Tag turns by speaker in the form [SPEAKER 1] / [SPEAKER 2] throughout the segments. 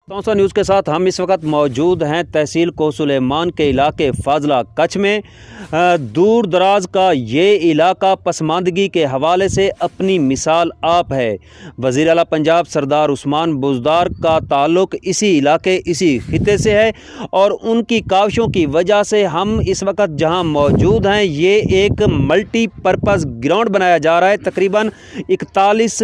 [SPEAKER 1] Taunsa news के साथ हम इस वक्त मौजूद हैं तहसील कोसुलेमान के इलाके फाजला कच्छ में। दूर दराज का ये इलाका पसमानदगी के हवाले से अपनी मिसाल आप है। वज़ीर आला पंजाब सरदार उस्मान बुज़दार का ताल्लुक़ इसी इलाके इसी खिते से है और उनकी काविशों की वजह से हम इस वक्त जहां मौजूद हैं ये एक मल्टीपर्पज़ ग्राउंड बनाया जा रहा है। तकरीबन 41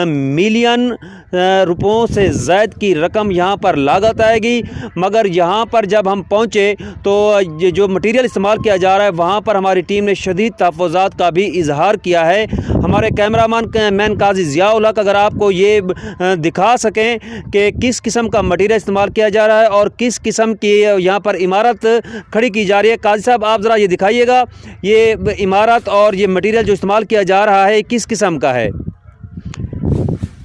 [SPEAKER 1] मिलियन रुपयों से ज़ायद की रकम यहाँ पर लागत आएगी। मगर यहाँ पर जब हम पहुँचे तो ये जो मटीरियल इस्तेमाल किया जा रहा है वहाँ पर हमारी टीम ने शदीद तहफ़्फ़ुज़ात का भी इजहार किया है। हमारे कैमरामैन काजी ज़ियाउल हक अगर आपको ये दिखा सकें कि किस किस्म का मटीरियल इस्तेमाल किया जा रहा है और किस किस्म की यहाँ पर इमारत खड़ी की जा रही है। काजी साहब आप ज़रा ये दिखाइएगा, ये इमारत और ये मटीरियल जो इस्तेमाल किया जा रहा है किस किस्म का है।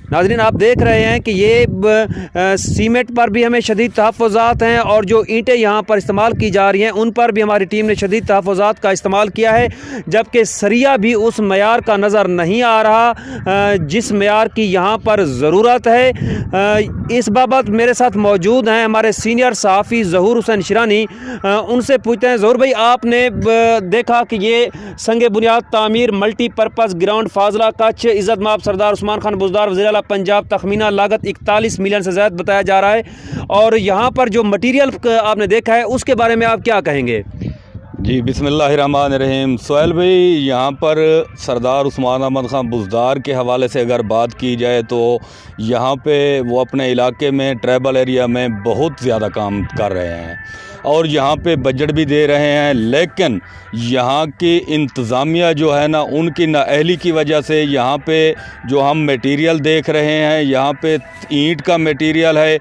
[SPEAKER 1] नाज़रीन आप देख रहे हैं कि ये सीमेंट पर भी हमें शदीद तहफ़्फ़ुज़ात हैं और जो ईंटें यहाँ पर इस्तेमाल की जा रही हैं उन पर भी हमारी टीम ने शदीद तहफ़्फ़ुज़ात का इस्तेमाल किया है। जबकि सरिया भी उस मयार का नज़र नहीं आ रहा जिस मयार की यहाँ पर ज़रूरत है। इस बाबत मेरे साथ मौजूद हैं हमारे सीनियर सहाफ़ी ज़हूर हुसैन शिरानी। उनसे पूछते हैं, ज़हूर भाई आपने देखा कि ये संग बुनियाद तामीर मल्टीपर्पज़ ग्राउंड फाजला कच्छ इज़्ज़त माब सरदार उस्मान खान बुज़दार वज़ीर आला पंजाब, तखमीना लागत 41 मिलियन से ज़्यादा बताया जा रहा है और यहाँ पर जो मटीरियल आपने देखा है उसके बारे में आप क्या कहेंगे?
[SPEAKER 2] जी बिस्मिल्लाहिर्रहमानिर्रहीम। सोहेल भाई, यहाँ पर सरदार उस्मान अहमद खान बुज़दार के हवाले से अगर बात की जाए तो यहाँ पे वो अपने इलाके में ट्राइबल एरिया में बहुत ज़्यादा काम कर रहे हैं और यहाँ पे बजट भी दे रहे हैं, लेकिन यहाँ की इंतज़ामिया जो है ना उनकी नाअहली की वजह से यहाँ पे जो हम मटेरियल देख रहे हैं यहाँ पे ईंट का मटेरियल है।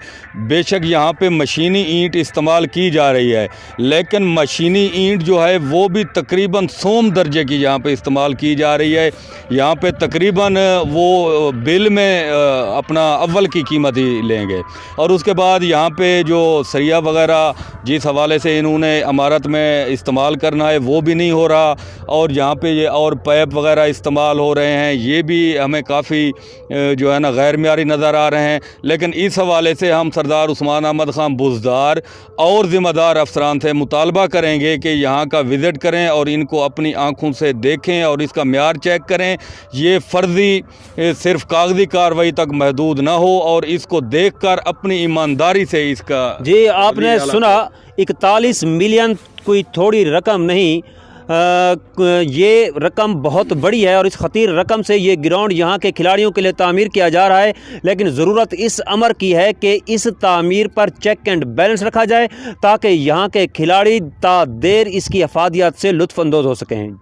[SPEAKER 2] बेशक यहाँ पे मशीनी ईंट इस्तेमाल की जा रही है, लेकिन मशीनी ईंट जो है वो भी तकरीबन सोम दर्जे की यहाँ पे इस्तेमाल की जा रही है। यहाँ पे तकरीबन वो बिल में अपना अव्वल की कीमत ही लेंगे और उसके बाद यहाँ पे जो सरिया वगैरह जिस हवाले से इन्होंने इमारत में इस्तेमाल करना है वो भी नहीं हो रहा और यहाँ पे ये और पाइप वगैरह इस्तेमाल हो रहे हैं, ये भी हमें काफ़ी जो है ना गैर मियारी नज़र आ रहे हैं। लेकिन इस हवाले से हम सरदार उस्मान अहमद खान बुज़दार और ज़िम्मेदार अफसरान से मुतालबा करेंगे कि यहाँ का विज़िट करें और इनको अपनी आँखों से देखें और इसका म्यार चेक करें। ये फ़र्ज़ी सिर्फ कागज़ी कार्रवाई तक महदूद ना हो और इसको देख कर अपनी ईमानदारी से इसका
[SPEAKER 1] जी आपने सुना 41 मिलियन कोई थोड़ी रकम नहीं, ये रकम बहुत बड़ी है और इस ख़तीर रकम से ये ग्राउंड यहाँ के खिलाड़ियों के लिए तामीर किया जा रहा है। लेकिन ज़रूरत इस अमर की है कि इस तामीर पर चेक एंड बैलेंस रखा जाए ताकि यहाँ के खिलाड़ी ता देर इसकी अफादियत से लुत्फ़ अंदोज़ हो सकें।